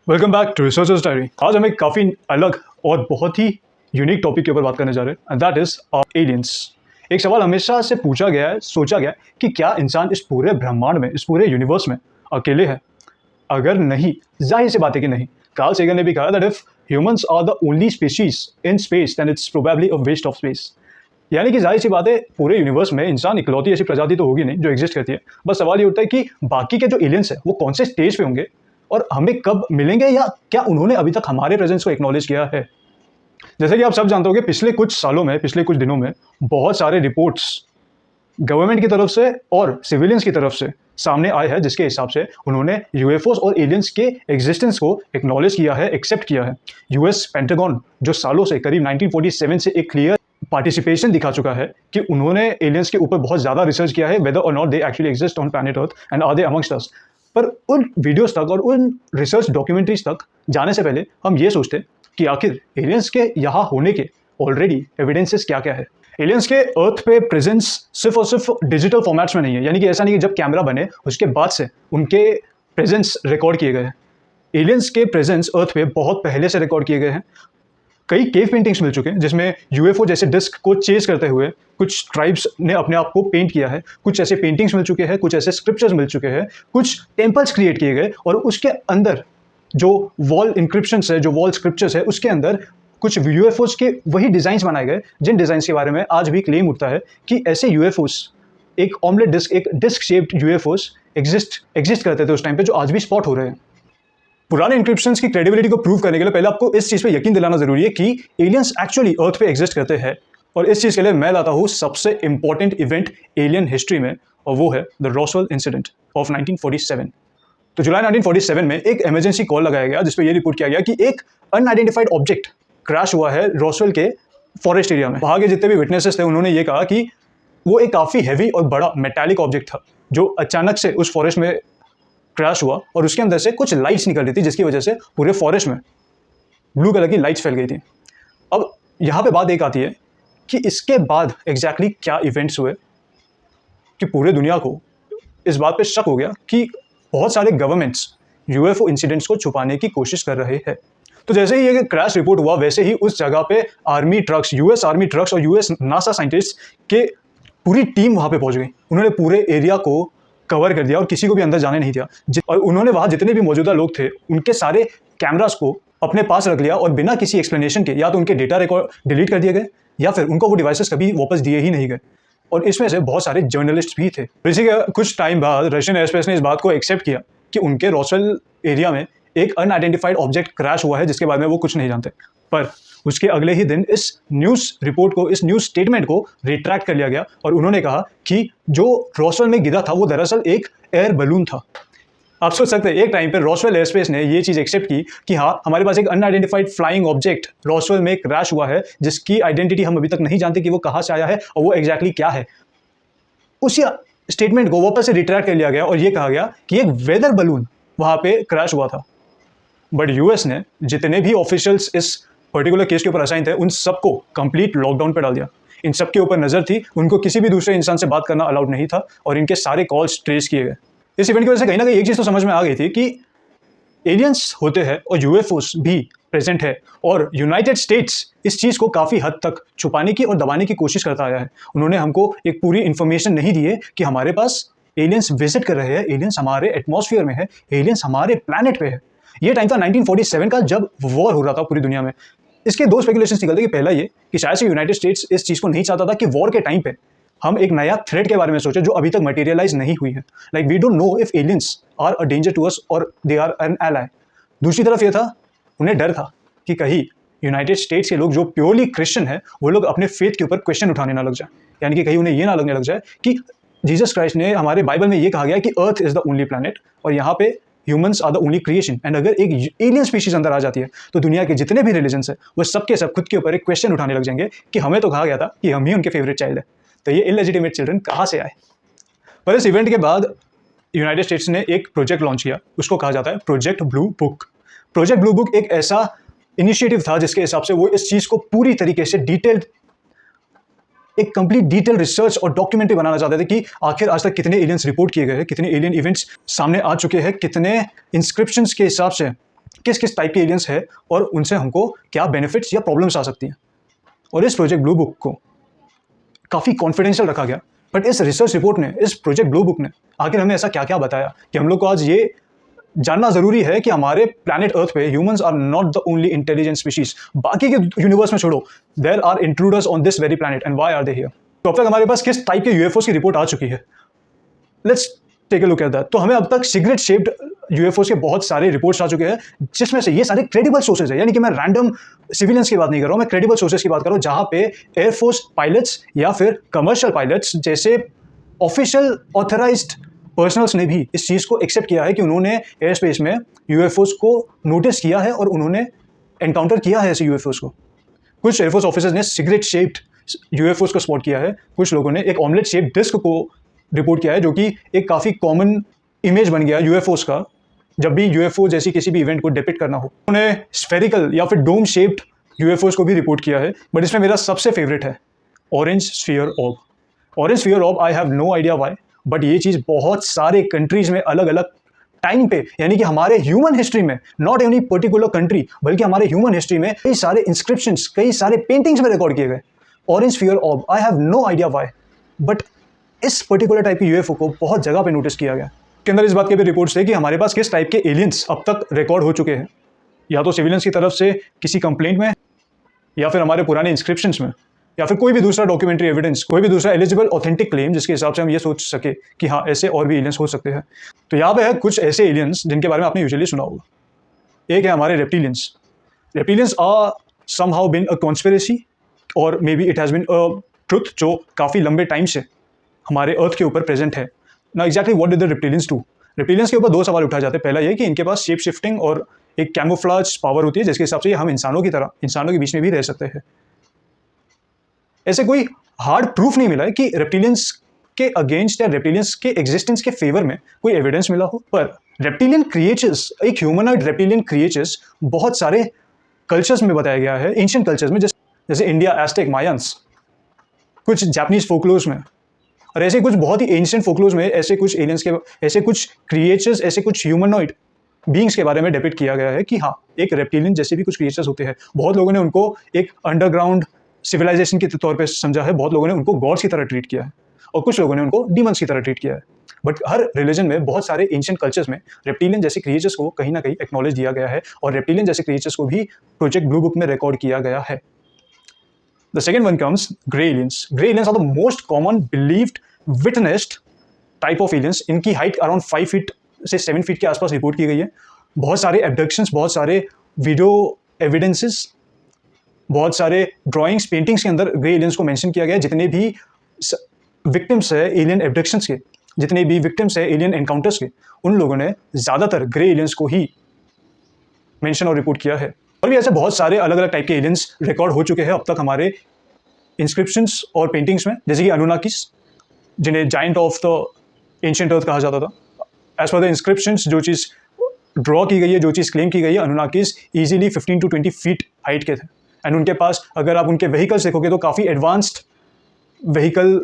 Welcome back to researcher's diary. आज हम एक काफ़ी अलग और बहुत ही यूनिक टॉपिक के ऊपर बात करने जा रहे हैं एंड दैट इज एलियंस। एक सवाल हमेशा से पूछा गया है, सोचा गया है कि क्या इंसान इस पूरे ब्रह्मांड में, इस पूरे यूनिवर्स में अकेले है? अगर नहीं, जाहिर सी बात है कि नहीं। कार्ल सेगन ने भी कहा that if humans are the only species in space then it's probably a waste of space. यानी कि जाहिर सी बात है, पूरे यूनिवर्स में इंसान इकलौती ऐसी प्रजाति तो होगी नहीं जो एग्जिस्ट करती है। बस सवाल ये उठता है कि बाकी के जो एलियंस है वो कौन से स्टेज पे होंगे और हमें कब मिलेंगे, या क्या उन्होंने अभी तक हमारे प्रेजेंस को एक्नॉलेज किया है। जैसे कि आप सब जानते हो कि पिछले कुछ सालों में, पिछले कुछ दिनों में बहुत सारे रिपोर्ट्स गवर्नमेंट की तरफ से और सिविलियंस की तरफ से सामने आए हैं, जिसके हिसाब से उन्होंने यूएफओस और एलियंस के एग्जिस्टेंस को एक्नॉलेज किया है, एक्सेप्ट किया है। यूएस पेंटागन जो सालों से, करीब 1947 से एक क्लियर पार्टिसिपेशन दिखा चुका है कि उन्होंने एलियंस के ऊपर बहुत ज़्यादा रिसर्च किया है, वेदर और not they actually exist on planet earth and are they amongst us. पर उन वीडियोस तक और उन रिसर्च डॉक्यूमेंट्रीज तक जाने से पहले हम ये सोचते कि आखिर एलियंस के यहाँ होने के ऑलरेडी एविडेंसेस क्या क्या है। एलियंस के अर्थ पे प्रेजेंस सिर्फ और सिर्फ डिजिटल फॉर्मेट्स में नहीं है, यानी कि ऐसा नहीं कि जब कैमरा बने उसके बाद से उनके प्रेजेंस रिकॉर्ड किए गए हैं। एलियंस के प्रेजेंस अर्थ पे बहुत पहले से रिकॉर्ड किए गए हैं। कई केव पेंटिंग्स मिल चुके हैं जिसमें यूएफओ जैसे डिस्क को चेज करते हुए कुछ ट्राइब्स ने अपने आप को पेंट किया है। कुछ ऐसे पेंटिंग्स मिल चुके हैं, कुछ ऐसे स्क्रिप्चर्स मिल चुके हैं, कुछ टेम्पल्स क्रिएट किए गए और उसके अंदर जो वॉल इंक्रिप्शंस है, जो वॉल स्क्रिप्चर्स है, उसके अंदर कुछ यूएफओस के वही डिज़ाइंस बनाए गए जिन डिज़ाइंस के बारे में आज भी क्लेम उठता है कि ऐसे यूएफओस, एक ऑमलेट डिस्क, एक डिस्क शेप्ड यूएफओस एग्जिस्ट करते थे उस टाइम पे, जो आज भी स्पॉट हो रहे हैं। पुराने इंक्रिप्शंस की क्रेडिबिलिटी को प्रूव करने के लिए पहले आपको इस चीज़ पे यकीन दिलाना ज़रूरी है कि एलियंस एक्चुअली अर्थ पे एग्जिस्ट करते हैं। और इस चीज़ के लिए मैं लाता हूँ सबसे इंपॉर्टेंट इवेंट एलियन हिस्ट्री में, और वो है द रॉसवेल इंसिडेंट ऑफ 1947। तो जुलाई 1947 में एक इमरजेंसी कॉल लगाया गया जिसपे ये रिपोर्ट किया गया कि एक अनआइडेंटिफाइड ऑब्जेक्ट क्रैश हुआ है रॉसवेल के फॉरेस्ट एरिया में। वहाँ के जितने भी विटनेसेस थे उन्होंने ये कहा कि वो एक काफ़ी हैवी और बड़ा मेटालिक ऑब्जेक्ट था जो अचानक से उस फॉरेस्ट में क्रैश हुआ और उसके अंदर से कुछ लाइट्स निकल रही थी, जिसकी वजह से पूरे फॉरेस्ट में ब्लू कलर की लाइट्स फैल गई थी। अब यहाँ पे बात एक आती है कि इसके बाद एग्जैक्टली क्या इवेंट्स हुए कि पूरे दुनिया को इस बात पे शक हो गया कि बहुत सारे गवर्नमेंट्स यूएफओ इंसिडेंट्स को छुपाने की कोशिश कर रहे हैं। तो जैसे ही ये क्रैश रिपोर्ट हुआ, वैसे ही उस जगह पे army trucks, US army trucks और यूएस नासा साइंटिस्ट के पूरी टीम वहाँ पे पहुँच गई। उन्होंने पूरे एरिया को कवर कर दिया और किसी को भी अंदर जाने नहीं दिया। और उन्होंने वहाँ जितने भी मौजूदा लोग थे उनके सारे कैमरास को अपने पास रख लिया और बिना किसी एक्सप्लेनेशन के या तो उनके डेटा रिकॉर्ड डिलीट कर दिए गए या फिर उनको वो डिवाइसेस कभी वापस दिए ही नहीं गए। और इसमें से बहुत सारे जर्नलिस्ट भी थे। इसी के कुछ टाइम बाद रशियन एयरस्पेस ने इस बात को एक्सेप्ट किया कि उनके रॉसवेल एरिया में एक अनआइडेंटिफाइड ऑब्जेक्ट क्रैश हुआ है जिसके बारे में वो कुछ नहीं जानते। पर उसके अगले ही दिन इस न्यूज़ रिपोर्ट को, इस न्यूज़ स्टेटमेंट को रिट्रैक्ट कर लिया गया और उन्होंने कहा कि जो रॉसवेल में गिरा था वो दरअसल एक एयर बलून था। आप सोच सकते हैं एक टाइम पर रॉसवेल एयरस्पेस ने ये चीज़ एक्सेप्ट की कि हाँ, हमारे पास एक अनआइडेंटिफाइड फ्लाइंग ऑब्जेक्ट रॉसवेल में क्रैश हुआ है जिसकी आइडेंटिटी हम अभी तक नहीं जानते कि वो कहाँ से आया है और वो एग्जैक्टली क्या है। उसी स्टेटमेंट को वापस से रिट्रैक्ट कर लिया गया और ये कहा गया कि एक वेदर बलून वहाँ पे क्रैश हुआ था। बट यूएस ने जितने भी ऑफिशियल्स इस पर्टिकुलर केस के ऊपर असाइन थे उन सबको कंप्लीट लॉकडाउन पे डाल दिया। इन सब के ऊपर नज़र थी, उनको किसी भी दूसरे इंसान से बात करना अलाउड नहीं था और इनके सारे कॉल्स ट्रेस किए गए। इस इवेंट की वजह से कहीं ना कहीं एक चीज़ तो समझ में आ गई थी कि एलियंस होते हैं और यूएफओस भी प्रेजेंट है और यूनाइटेड स्टेट्स इस चीज़ को काफ़ी हद तक छुपाने की और दबाने की कोशिश करता आया है। उन्होंने हमको एक पूरी इन्फॉर्मेशन नहीं दी है कि हमारे पास एलियंस विजिट कर रहे हैं, एलियंस हमारे एटमॉस्फेयर में है, एलियंस हमारे प्लैनेट पे है। ये टाइम था 1947 का जब वॉर हो रहा था पूरी दुनिया में। इसके दो स्पेकुलेशंस निकलते कि पहला ये कि शायद से यूनाइटेड स्टेट्स इस चीज़ को नहीं चाहता था कि वॉर के टाइम पे हम एक नया थ्रेट के बारे में सोचें जो अभी तक मटेरियलाइज नहीं हुई है। Like we don't know if aliens are a danger to us और दे आर एन एलाई। दूसरी तरफ ये था, उन्हें डर था कि कहीं यूनाइटेड स्टेट्स के लोग जो प्योरली क्रिश्चियन है वो लोग अपने फेथ के ऊपर क्वेश्चन उठाने ना लग जाए, यानी कि कहीं उन्हें ये ना लगने लग जाए कि जीसस क्राइस्ट ने, हमारे बाइबल में ये कहा गया कि earth is the only planet और यहाँ पे humans are the only creation, and अगर एक एलियन स्पीशीज अंदर आ जाती है तो दुनिया के जितने भी रिलीजन्स है वो सबके सब खुद के ऊपर एक क्वेश्चन उठाने लग जाएंगे कि हमें तो कहा गया था कि हम ही उनके फेवरेट चाइल्ड है, तो ये इलेजिटिमेट चिल्ड्रन कहाँ से आए। पर इस इवेंट के बाद यूनाइटेड स्टेट्स ने एक प्रोजेक्ट लॉन्च किया, उसको कहा जाता है project blue book. Project blue book एक ऐसा इनिशिएटिव था जिसके हिसाब से वो इस चीज़ को पूरी तरीके से डिटेल्ड, एक कंप्लीट डिटेल रिसर्च और डॉक्यूमेंट्री बनाना चाहते थे कि आखिर आज तक कितने एलियंस रिपोर्ट किए गए हैं, कितने एलियन इवेंट्स सामने आ चुके हैं, कितने इंस्क्रिप्शंस के हिसाब से किस किस टाइप के एलियंस है और उनसे हमको क्या बेनिफिट्स या प्रॉब्लम्स आ सकती हैं। और इस प्रोजेक्ट ब्लू बुक को काफ़ी कॉन्फिडेंशियल रखा गया, बट इस रिसर्च रिपोर्ट ने, इस प्रोजेक्ट ब्लू बुक ने आखिर हमें ऐसा क्या क्या बताया कि हम लोग को आज ये जानना ज़रूरी है कि हमारे प्लैनेट अर्थ पे humans are not the only intelligent species. बाकी के यूनिवर्स में छोड़ो, there are intruders on this very planet and why are they here. तो अब तक हमारे पास किस टाइप के यूएफओस की रिपोर्ट आ चुकी है, let's take a look at that. तो हमें अब तक सिगरेट शेप्ड यूएफओस के बहुत सारे रिपोर्ट्स आ चुके हैं, जिसमें से ये सारे क्रेडिबल सोर्सेज है, यानी कि मैं रैंडम सिविलियंस की बात नहीं कर रहा हूँ, मैं क्रेडिबल सोर्सेज की बात कर रहा हूँ, जहाँ पे एयरफोर्स पायलट्स या फिर कमर्शियल पायलट्स जैसे ऑफिशियल ऑथराइज्ड पर्सनल्स ने भी इस चीज़ को एक्सेप्ट किया है कि उन्होंने एयर स्पेस में यूएफओस को नोटिस किया है और उन्होंने एनकाउंटर किया है ऐसे यूएफओस को। कुछ एयरफोर्स ऑफिसर्स ने सिगरेट शेप्ड यूएफओस को स्पॉट किया है, कुछ लोगों ने एक ऑमलेट शेप्ड डिस्क को रिपोर्ट किया है, जो कि एक काफ़ी कॉमन इमेज बन गया यूएफओस का जब भी यूएफओ जैसी किसी भी इवेंट को डिपिक्ट करना हो। उन्होंने स्फेरिकल या फिर डोम शेप्ड यूएफओस को भी रिपोर्ट किया है, बट इसमें मेरा सबसे फेवरेट है orange sphere orb. Orange sphere orb, I have no idea why, but ये चीज़ बहुत सारे कंट्रीज में अलग अलग टाइम पे, यानी कि हमारे ह्यूमन हिस्ट्री में, नॉट एनी पर्टिकुलर कंट्री बल्कि हमारे ह्यूमन हिस्ट्री में कई सारे इंस्क्रिप्शंस, कई सारे पेंटिंग्स में रिकॉर्ड किए गए। Orange sphere orb, I have no idea why, but इस पर्टिकुलर टाइप की यूएफओ को बहुत जगह पे नोटिस किया गया। के अंदर इस बात के भी रिपोर्ट्स थे कि हमारे पास किस टाइप के एलियंस अब तक रिकॉर्ड हो चुके हैं, या तो सिविलियंस की तरफ से किसी कंप्लेंट में, या फिर हमारे पुराने इंस्क्रिप्शंस में, या फिर कोई भी दूसरा डॉक्यूमेंट्री एविडेंस, कोई भी दूसरा एलिजिबल ऑथेंटिक क्लेम जिसके हिसाब से हम ये सोच सके कि हाँ ऐसे और भी एलियंस हो सकते हैं। तो यहाँ पे है कुछ ऐसे एलियंस जिनके बारे में आपने यूजुअली सुना होगा। एक है हमारे reptilians. Reptilians are somehow been a conspiracy और may be it has been a truth, जो काफ़ी लंबे टाइम से हमारे अर्थ के ऊपर प्रेजेंट है ना। Exactly what did the reptilians do? Reptilians के ऊपर दो सवाल उठाए जाते हैं। पहला ये कि इनके पास शेप शिफ्टिंग और एक कैमोफ्लाज पावर होती है, जिसके हिसाब से हम इंसानों की तरह इंसानों के बीच में भी रह सकते हैं। ऐसे कोई हार्ड प्रूफ नहीं मिला है कि रेप्टिलियंस के अगेंस्ट या रेप्टिलियंस के एग्जिस्टेंस के फेवर में कोई एविडेंस मिला हो, पर रेप्टिलियन क्रिएचर्स, एक ह्यूमनॉइड रेप्टिलियन क्रिएचर्स बहुत सारे कल्चर्स में बताया गया है, एंशिएंट कल्चर्स में, जैसे इंडिया, एस्टेक, मायंस, कुछ जापानीज फोकलोर्स में, और ऐसे कुछ बहुत ही एंशिएंट फोकलोर्स में ऐसे कुछ एलियंस के, ऐसे कुछ क्रिएचर्स, ऐसे कुछ ह्यूमनॉइड बींग्स के बारे में डिपिक्ट किया गया है कि हाँ एक रेप्टिलियन जैसे भी कुछ क्रिएचर्स होते हैं। बहुत लोगों ने उनको एक अंडरग्राउंड सिविलाइजेशन के तौर पे समझा है, बहुत लोगों ने उनको गॉड्स की तरह ट्रीट किया है, और कुछ लोगों ने उनको डीमंस की तरह ट्रीट किया है। बट हर रिलीजन में, बहुत सारे एंशिएंट कल्चर्स में रेप्टिलियन जैसे क्रिएचर्स को कहीं ना कहीं एक्नॉलेज दिया गया है, और रेप्टिलियन जैसे क्रिएचर्स को भी प्रोजेक्ट ब्लू बुक में रिकॉर्ड किया गया है। The second one comes grey aliens. Grey aliens are the most common believed witnessed type of aliens. इनकी हाइट अराउंड 5 फीट से 7 फीट के आसपास रिपोर्ट की गई है। बहुत सारे एब्डक्शंस, बहुत सारे वीडियो एविडेंसेस, बहुत सारे ड्राइंग्स, पेंटिंग्स के अंदर ग्रे एलियंस को मेंशन किया गया है। जितने भी विक्टिम्स है एलियन एब्डक्शंस के, जितने भी विक्टिम्स है एलियन एनकाउंटर्स के, उन लोगों ने ज़्यादातर ग्रे एलियंस को ही मेंशन और रिपोर्ट किया है। और भी ऐसे बहुत सारे अलग अलग टाइप के एलियंस रिकॉर्ड हो चुके हैं अब तक हमारे इंस्क्रिप्शंस और पेंटिंग्स में, जैसे कि अनुनाकिस, जिन्हें जाइंट ऑफ द एंशिएंट अर्थ कहा जाता था। एज पर द इंस्क्रिप्शंस, जो चीज़ ड्रॉ की गई है, जो चीज़ क्लेम की गई है, अनुनाकिस ईजिली 15 to 20 फीट हाइट के थे। एंड उनके पास, अगर आप उनके व्हीकल्स देखोगे तो काफ़ी एडवांस्ड व्हीकल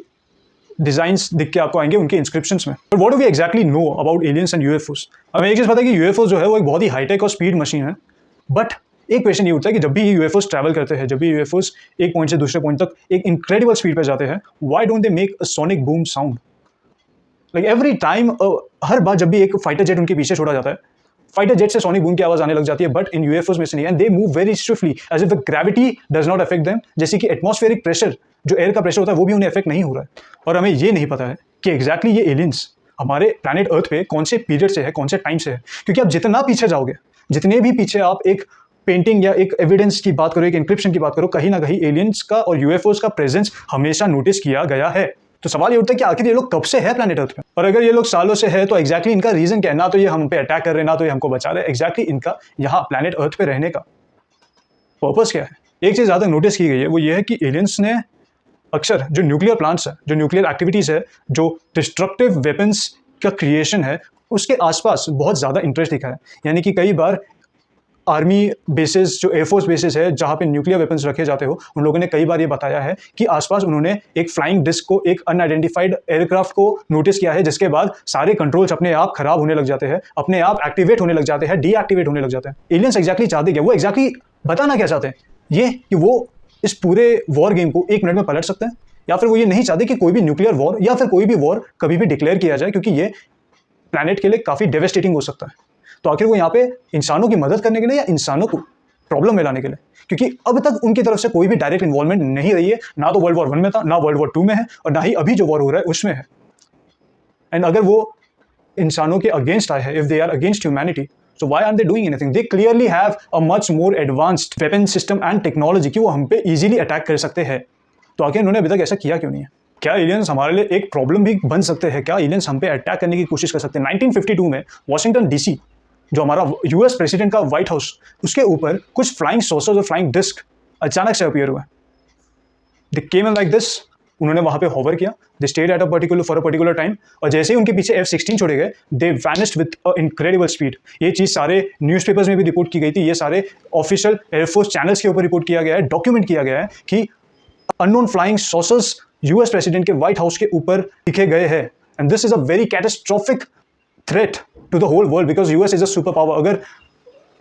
डिज़ाइंस दिख के आपको आएंगे उनके इंस्क्रिप्शंस में। But what do we exactly know about aliens and UFOs? हमें एक चीज़ पता है कि यूएफओ जो है वो एक बहुत ही हाईटेक और स्पीड मशीन है। बट एक क्वेश्चन ये उठता है कि जब भी यूएफओस ट्रैवल करते हैं, जब भी यूएफओस एक पॉइंट से दूसरे पॉइंट तक एक इनक्रेडिबल स्पीड पर जाते हैं, why don't they make a sonic boom sound? Like every time, हर बार जब भी एक फाइटर जेट उनके पीछे छोड़ा जाता है, फाइटर जेट से सोनिक बूम की आवाज आने लग जाती है, बट इन यूएफओस में से नहीं। And they move very swiftly as if the gravity does not affect them, जैसे कि एटमॉस्फेरिक प्रेशर, जो एयर का प्रेशर होता है, वो भी उन्हें अफेक्ट नहीं हो रहा है। और हमें ये नहीं पता है कि एग्जैक्टली ये एलियंस हमारे प्लैनेट अर्थ पे कौन से पीरियड से है, कौन से टाइम से है। क्योंकि आप जितना पीछे जाओगे, जितने भी पीछे आप एक पेंटिंग या एक एविडेंस की बात करो, एक इंक्रिप्शन की बात करो, कहीं ना कहीं एलियंस का और यूएफओस का प्रेजेंस हमेशा नोटिस किया गया है। तो सवाल ये उठता है कि आखिर ये लोग कब से है प्लैनेट अर्थ पे, और अगर ये लोग सालों से है तो एग्जैक्टली इनका रीजन क्या है? ना तो ये हम पे अटैक कर रहे हैं, ना तो ये हमको बचा रहे हैं। एग्जैक्टली इनका यहाँ प्लैनेट अर्थ पे रहने का पर्पस क्या है? एक चीज़ ज़्यादा नोटिस की गई है, वो ये है कि एलियंस ने अक्सर जो न्यूक्लियर प्लांट्स है, जो न्यूक्लियर एक्टिविटीज़ है, जो डिस्ट्रक्टिव वेपन्स का क्रिएशन है, उसके आसपास बहुत ज़्यादा इंटरेस्ट दिखा है। यानी कि कई बार आर्मी बेसिस, जो एयरफोर्स बेसिस है जहाँ पे न्यूक्लियर वेपन्स रखे जाते हो, उन लोगों ने कई बार ये बताया है कि आसपास उन्होंने एक फ्लाइंग डिस्क को, एक अनआइडेंटिफाइड एयरक्राफ्ट को नोटिस किया है, जिसके बाद सारे कंट्रोल्स अपने आप खराब होने लग जाते हैं, अपने आप एक्टिवेट होने लग जाते हैं, डीएक्टिवेट होने लग जाते हैं। एलियंस एग्जैक्टली चाहते क्या, वो एग्जैक्टली बताना क्या चाहते हैं, ये कि वो इस पूरे वॉर गेम को 1 मिनट में पलट सकते हैं, या फिर वो ये नहीं चाहते कि कोई भी न्यूक्लियर वॉर या फिर कोई भी वॉर कभी भी डिक्लेयर किया जाए, क्योंकि ये प्लैनेट के लिए काफ़ी डेवेस्टेटिंग हो सकता है। तो आखिर वो यहाँ पे इंसानों की मदद करने के लिए या इंसानों को प्रॉब्लम में लाने के लिए, क्योंकि अब तक उनकी तरफ से कोई भी डायरेक्ट इन्वॉल्वमेंट नहीं रही है, ना तो वर्ल्ड वॉर 1 में था, ना वर्ल्ड वॉर 2 में है, और ना ही अभी जो वॉर हो रहा है उसमें है। एंड अगर वो इंसानों के अगेंस्ट आए हैं, if they are against humanity, so why aren't they doing anything? They clearly have a much more advanced weapon system and technology कि वो हम पे easily अटैक कर सकते हैं। तो आखिर उन्होंने अभी तक ऐसा किया क्यों नहीं है? क्या एलियंस हमारे लिए एक प्रॉब्लम भी बन सकते हैं? क्या एलियंस हम पे अटैक करने की कोशिश कर सकते हैं? 1952 में वॉशिंगटन डीसी, जो हमारा यूएस प्रेसिडेंट का व्हाइट हाउस, उसके ऊपर कुछ फ्लाइंग सॉसर्स और फ्लाइंग डिस्क अचानक से अपीयर हुए। दे केम इन लाइक दिस, उन्होंने वहाँ पे होवर किया, they stayed at for a particular time, और जैसे ही उनके पीछे F-16 छोड़े गए, they vanished with a incredible speed. ये चीज़ सारे न्यूज़पेपर्स में भी रिपोर्ट की गई थी, ये सारे ऑफिशियल एयरफोर्स चैनल्स के ऊपर रिपोर्ट किया गया है, डॉक्यूमेंट किया गया है कि unknown flying saucers US president के व्हाइट हाउस के ऊपर दिखे गए हैं। And this is a very catastrophic threat to the whole world, because US is a super power. अगर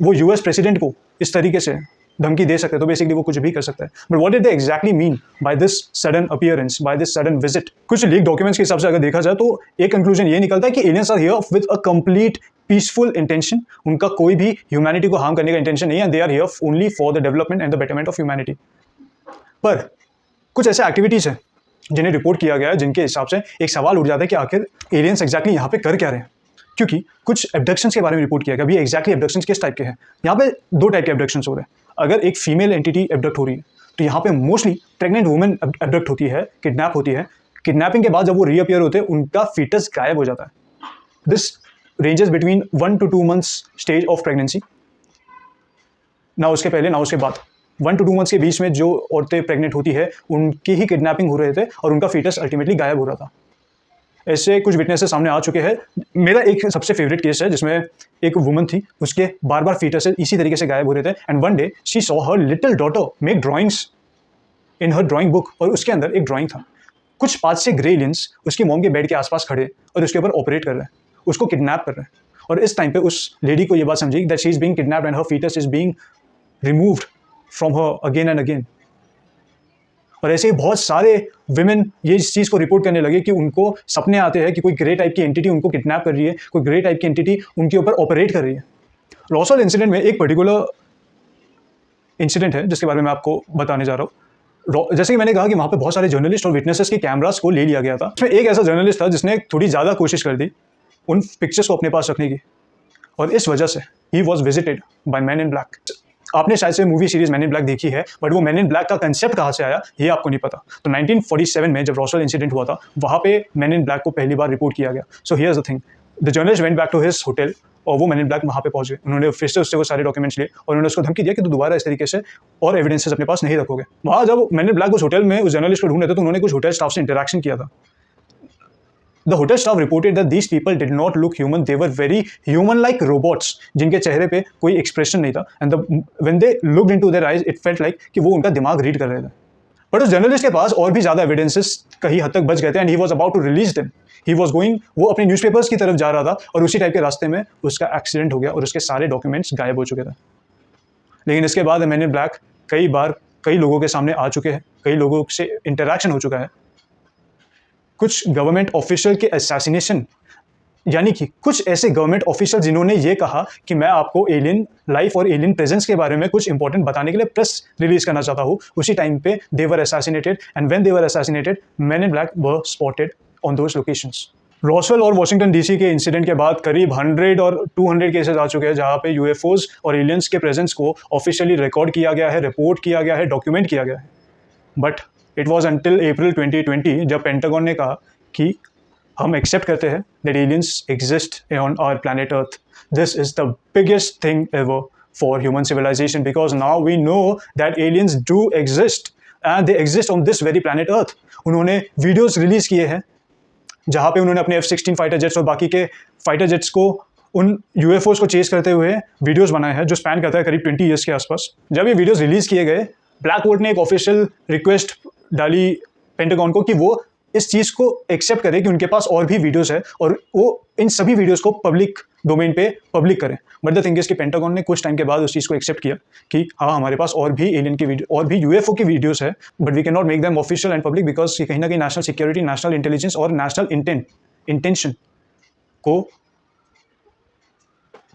वो यूएस प्रेसिडेंट को इस तरीके से धमकी दे सकते हैं तो बेसिकली वो कुछ भी कर सकता है। But what did they exactly mean by this sudden appearance, by this sudden visit? कुछ लीक डॉक्यूमेंट्स के हिसाब से अगर देखा जाए तो एक कंक्लूजन ये निकलता है कि aliens are here with a complete peaceful intention. उनका कोई भी ह्यूमैनिटी को हार्म करने का इंटेंशन नहीं है, and they are here only for the development and the betterment of humanity. पर कुछ ऐसे एक्टिविटीज़ हैं जिन्हें रिपोर्ट किया गया है, जिनके हिसाब से एक सवाल उठ जाता है कि आखिर एलियंस एग्जैक्टली यहाँ पे कर क्या रहे हैं। क्योंकि कुछ एब्डक्शंस के बारे में रिपोर्ट किया गया। अभी एग्जैक्टली एब्डक्शंस किस टाइप के हैं? यहाँ पे 2 टाइप के एब्डक्शंस हो रहे हैं। अगर एक फीमेल एंटिटी एब्डक्ट हो रही है तो यहाँ पे मोस्टली प्रेग्नेंट वुमेन एब्डक्ट होती है, किडनैप होती है। किडनैपिंग के बाद जब वो रीअपियर होते हैं, उनका फीटस गायब हो जाता है। This ranges between 1 to 2 months stage of pregnancy, ना उसके पहले ना उसके बाद। 1 to 2 months के बीच में जो औरतें प्रेग्नेंट होती है, उनकी ही किडनैपिंग हो रहे थे और उनका फीटस अल्टीमेटली गायब हो रहा था। ऐसे कुछ विटनेसेस सामने आ चुके हैं। मेरा एक सबसे फेवरेट केस है जिसमें एक वुमन थी, उसके बार बार फीटस इसी तरीके से गायब हो रहे थे, and one day she saw her little daughter make drawings in her drawing book, और उसके अंदर एक ड्राइंग था। कुछ 5 से ग्रे एलियंस उसकी मॉम के बेड के आसपास खड़े और उसके ऊपर ऑपरेट कर रहे हैं, उसको किडनैप कर रहे हैं। और इस टाइम पे उस लेडी को ये बात समझी that she is being kidnapped and her foetus is being removed from her again and again. और ऐसे ही बहुत सारे विमेन ये इस चीज़ को रिपोर्ट करने लगे कि उनको सपने आते हैं कि कोई ग्रे टाइप की एंटिटी उनको किडनैप कर रही है, कोई ग्रे टाइप की एंटिटी उनके ऊपर ऑपरेट कर रही है। रॉसवेल इंसिडेंट में एक पर्टिकुलर इंसिडेंट है जिसके बारे में मैं आपको बताने जा रहा हूँ। जैसे कि मैंने कहा कि वहाँ पे बहुत सारे जर्नलिस्ट और विटनेसेस के कैमरास को ले लिया गया था। उसमें एक ऐसा जर्नलिस्ट था जिसने थोड़ी ज़्यादा कोशिश कर दी उन पिक्चर्स को अपने पास रखने की, और इस वजह से he was visited by man in black. आपने शायद से movie series man in black देखी है, बट वो मैन इन ब्लैक का कंसेप्ट कहाँ से आया ये आपको नहीं पता। तो 1947 में जब रॉसवेल इंसिडेंट हुआ था, वहाँ पे मैन इन ब्लैक को पहली बार रिपोर्ट किया गया। So here's the thing, the journalist went back to his hotel, और वो मैन इन ब्लैक वहाँ पे पहुँच गए। उन्होंने फिर से उससे वो सारे डॉक्यूमेंट्स लिए और उन्होंने उसको धमकी दिया कि तो दोबारा इस तरीके से और एविडेंसेस अपने पास नहीं रखोगे। वहाँ जब मैन इन ब्लैक उस होटल में उस जर्नलिस्ट को ढूंढ रहे थे तो उन्होंने कुछ होटल स्टाफ से इंटरेक्शन किया था। The hotel staff reported that these people did not look human. They were very human-like robots, जिनके चेहरे पे कोई एक्सप्रेशन नहीं था। And when they looked into their eyes, it felt like कि वो उनका दिमाग रीड कर रहे थे। बट उस जर्नलिस्ट के पास और भी ज़्यादा एविडेंसेस कहीं हद तक बच गए थे, and he was about to release them. He was going, वो अपने न्यूज़पेपर्स की तरफ जा रहा था, और उसी टाइप के रास्ते में उसका एक्सीडेंट हो गया और उसके सारे डॉक्यूमेंट्स गायब हो चुके थे। लेकिन इसके बाद मैन इन ब्लैक कई बार कई लोगों के सामने आ चुके हैं, कई लोगों से इंटरेक्शन हो चुका है। कुछ गवर्नमेंट ऑफिशियल के असैसिनेशन, यानी कि कुछ ऐसे गवर्नमेंट ऑफिशियल जिन्होंने ये कहा कि मैं आपको एलियन लाइफ और एलियन प्रेजेंस के बारे में कुछ इंपॉर्टेंट बताने के लिए प्रेस रिलीज करना चाहता हूँ, उसी टाइम पे they were assassinated, and when they were assassinated men in black were spotted on those locations. Roswell और वॉशिंगटन डीसी के इंसिडेंट के बाद करीब 100 और 200 केसेस आ चुके हैं जहाँ पे यूएफओज और एलियंस के प्रेजेंस को ऑफिशियली रिकॉर्ड किया गया है, रिपोर्ट किया गया है, डॉक्यूमेंट किया गया है। बट इट वॉज अंटिल अप्रैल 2020 जब पेंटागन ने कहा कि हम एक्सेप्ट करते हैं that aliens exist on our planet Earth. This is the biggest thing ever for human civilization, because now we know that aliens do exist and they exist on this very planet Earth. उन्होंने videos release किए हैं जहाँ पे उन्होंने अपने F-16 fighter jets और बाकी के फाइटर जेट्स को उन यूएफओज को चेस करते हुए वीडियोस बनाए हैं जो स्पैन करता है करीब 20 ईयर्स के आसपास। जब ये वीडियोस रिलीज़ किए गए, ब्लैकवुड ने एक ऑफिशियल रिक्वेस्ट डाली पेंटागन को कि वो इस चीज़ को एक्सेप्ट करें कि उनके पास और भी वीडियोस है और वो इन सभी वीडियोस को पब्लिक डोमेन पे पब्लिक करें। बट द थिंग इज कि पेंटागन ने कुछ टाइम के बाद उस चीज़ को एक्सेप्ट किया कि हाँ, हमारे पास और भी एलियन की वीडियो और भी यूएफओ की वीडियोस है, but we can not make them official and public because कहीं ना कहीं नेशनल सिक्योरिटी, नेशनल इंटेलिजेंस और नेशनल इंटेंशन को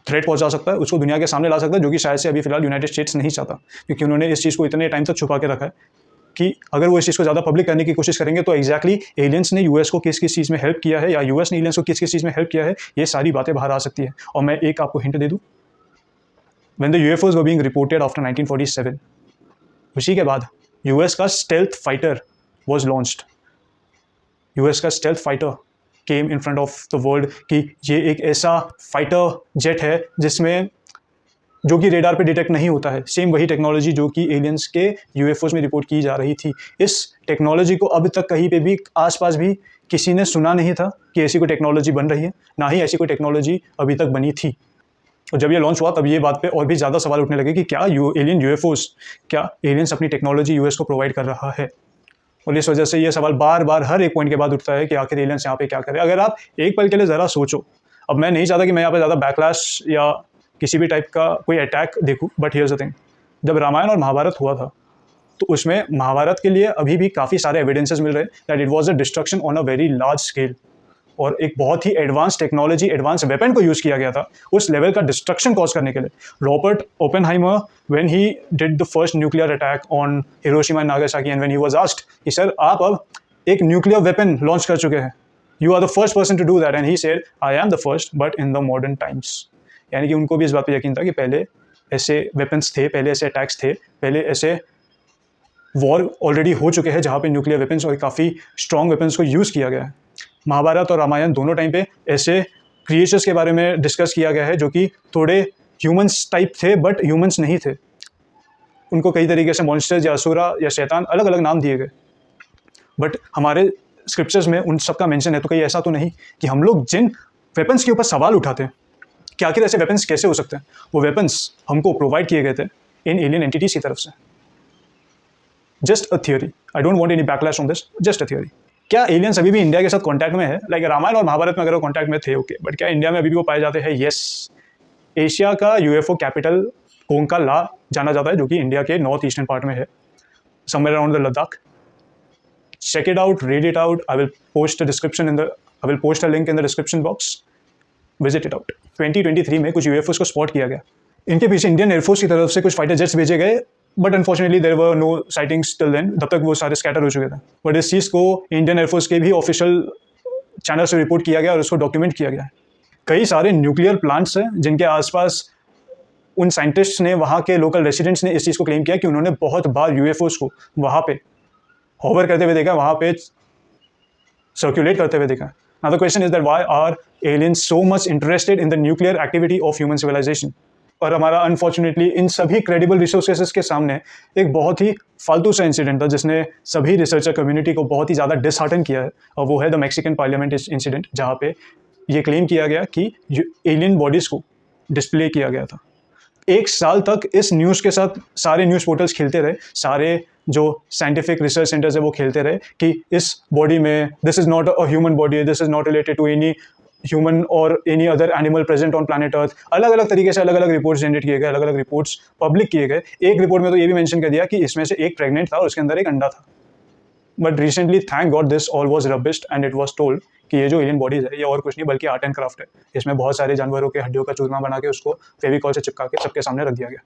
थ्रेट पहुंचा सकता है, उसको दुनिया के सामने ला सकता है, जो कि शायद से अभी फिलहाल यूनाइटेड स्टेट्स नहीं चाहता, क्योंकि उन्होंने इस चीज़ को इतने टाइम तक छुपा के रखा है कि अगर वो इस चीज़ को ज़्यादा पब्लिक करने की कोशिश करेंगे तो एग्जैक्टली एलियंस ने यूएस को किस किस चीज़ में हेल्प किया है या यूएस ने एलियंस को किस किस चीज़ में हेल्प किया है, ये सारी बातें बाहर आ सकती है। और मैं एक आपको हिंट दे दूँ, when the UFOs were being reported after 1947, उसी के बाद यूएस का stealth fighter was launched. US का stealth fighter came in front of the world कि ये एक ऐसा फाइटर जेट है जिसमें जो कि रेडार पे डिटेक्ट नहीं होता है, सेम वही टेक्नोलॉजी जो कि एलियंस के यूएफओज में रिपोर्ट की जा रही थी। इस टेक्नोलॉजी को अब तक कहीं पे भी आसपास भी किसी ने सुना नहीं था कि ऐसी कोई टेक्नोलॉजी बन रही है, ना ही ऐसी कोई टेक्नोलॉजी अभी तक बनी थी। और जब ये लॉन्च हुआ तब ये बात पे और भी ज़्यादा सवाल उठने लगे कि क्या एलियन यूएफओज, क्या एलियंस अपनी टेक्नोलॉजी यूएस को प्रोवाइड कर रहा है। और इस वजह से ये सवाल बार बार हर एक पॉइंट के बाद उठता है कि आखिर एलियंस यहाँ पे क्या करें। अगर आप एक पल के लिए ज़रा सोचो, अब मैं नहीं चाहता कि मैं यहाँ पे ज़्यादा बैकलैश या किसी भी टाइप का कोई अटैक देखूं, बट हियर्स द थिंग, जब रामायण और महाभारत हुआ था तो उसमें महाभारत के लिए अभी भी काफ़ी सारे एविडेंसेस मिल रहे हैं that it was a destruction on a very large scale, और एक बहुत ही एडवांस टेक्नोलॉजी, एडवांस वेपन को यूज़ किया गया था उस लेवल का डिस्ट्रक्शन कॉज करने के लिए। Robert Oppenheimer, when he did the first nuclear attack on Hiroshima and Nagasaki and when he was asked कि सर आप अब एक न्यूक्लियर वेपन लॉन्च कर चुके हैं, you are the first person to do that, and he said I am the first but in the modern times. यानी कि उनको भी इस बात पर यकीन था कि पहले ऐसे वेपन्स थे, पहले ऐसे अटैक्स थे, पहले ऐसे वॉर ऑलरेडी हो चुके हैं जहाँ पे न्यूक्लियर वेपन्स और काफ़ी स्ट्रॉन्ग वेपन्स को यूज़ किया गया है। महाभारत और रामायण दोनों टाइम पे ऐसे क्रिएचर्स के बारे में डिस्कस किया गया है जो कि थोड़े ह्यूमंस टाइप थे बट ह्यूमंस नहीं थे। उनको कई तरीके से मॉन्स्टर्स या असुरा या शैतान अलग अलग नाम दिए गए, बट हमारे स्क्रिप्चर्स में उन सबका मेंशन है। तो कहीं ऐसा तो नहीं कि हम लोग जिन वेपन्स के ऊपर सवाल उठाते हैं कि आखिर ऐसे वेपन्स कैसे हो सकते हैं, वो वेपन्स हमको प्रोवाइड किए गए थे इन एलियन एंटिटीज की तरफ से। Just a theory, I don't want any backlash on this, just a theory. क्या एलियंस अभी भी इंडिया के साथ कांटेक्ट में है? लाइक रामायण और महाभारत में अगर वो कांटेक्ट में थे, ओके, बट क्या इंडिया में अभी भी वो पाए जाते हैं? येस। एशिया का यूएफओ कैपिटल कोंका ला जाना जाता है, जो कि इंडिया के नॉर्थ ईस्टर्न पार्ट में है, somewhere around the Ladakh. Check it out, read it out, I will post a link in the description box, visit it out. 2023 में कुछ यूएफओस को स्पॉट किया गया, इनके पीछे इंडियन एयरफोर्स की तरफ से कुछ फाइटर जेट्स भेजे गए, but unfortunately there were no sightings till then, तब तक वो सारे स्कैटर हो चुके थे। बट इस चीज़ को इंडियन एयरफोर्स के भी ऑफिशियल चैनल से रिपोर्ट किया गया और उसको डॉक्यूमेंट किया गया है। कई सारे न्यूक्लियर प्लांट्स हैं जिनके आसपास उन साइंटिस्ट्स ने, वहाँ के लोकल रेसिडेंट्स ने इस चीज़ को क्लेम किया कि उन्होंने बहुत बार यूएफओस को वहाँ पे हॉवर करते हुए देखा, वहाँ पे सर्कुलेट करते हुए देखा। Now the question is that why are aliens so much interested in the nuclear activity of human civilization? और हमारा अनफॉर्चुनेटली इन सभी क्रेडिबल रिसोर्सेज के सामने एक बहुत ही फालतू सा इंसिडेंट था जिसने सभी रिसर्चर कम्युनिटी को बहुत ही ज़्यादा डिसहार्टन किया है, और वो है द मैक्सिकन पार्लियामेंट इंसिडेंट, जहाँ पे ये क्लेम किया गया कि एलियन बॉडीज़ को डिस्प्ले किया गया था। एक साल तक इस न्यूज़ के साथ सारे न्यूज़ पोर्टल्स खेलते रहे, सारे जो साइंटिफिक रिसर्च सेंटर्स है वो खेलते रहे कि इस बॉडी में this is not a human body, this is not related to any human और any other animal present on planet Earth. अलग अलग तरीके से अलग अलग रिपोर्ट्स जनरेट किए गए, अलग अलग रिपोर्ट्स पब्लिक किए गए। एक रिपोर्ट में तो ये भी मेंशन कर दिया कि इसमें से एक प्रेग्नेंट था और उसके अंदर एक अंडा था। But recently thank God this all was rubbished and it was told कि ये जो एलियन बॉडीज है ये और कुछ नहीं बल्कि आर्ट एंड क्राफ्ट है। इसमें बहुत सारे जानवरों के हड्डियों का चूरमा बना के उसको फेविकॉल से चिपका के सबके सामने रख दिया गया।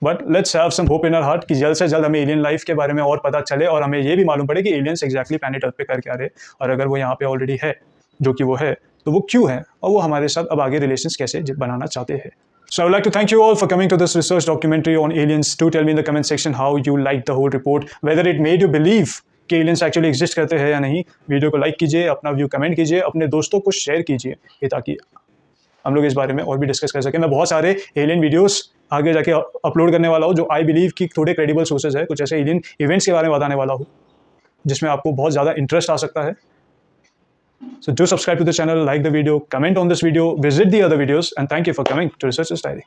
But let's have some hope in our heart कि जल्द से जल्द हमें एलियन लाइफ के बारे में और पता चले और हमें ये भी मालूम पड़े कि एलियंस एग्जैक्टली प्लैनेट अर्थ पे कर क्या रहे, और अगर वो यहाँ पे ऑलरेडी है, जो कि वो है, तो वो क्यों है और वो हमारे साथ अब आगे रिलेशंस कैसे बनाना चाहते हैं। So I would like to thank you all for coming to this research documentary on aliens. Do tell me in the comment section how you liked the whole report, whether it made you believe कि aliens actually exist करते हैं या नहीं। Video को like कीजिए, अपना view comment कीजिए, अपने दोस्तों को शेयर कीजिए, ये ताकि हम लोग इस बारे में और भी डिस्कस कर सकें। मैं बहुत सारे एलियन वीडियोस आगे जाके अपलोड करने वाला हूँ जो आई बिलीव कि थोड़े क्रेडिबल सोर्सेज है, कुछ ऐसे एलियन इवेंट्स के बारे में बताने वाला हूँ जिसमें आपको बहुत ज़्यादा इंटरेस्ट आ सकता है। So do subscribe to the channel, like the video, comment on this video, visit the other videos, and thank you for coming to Researcher's Diary.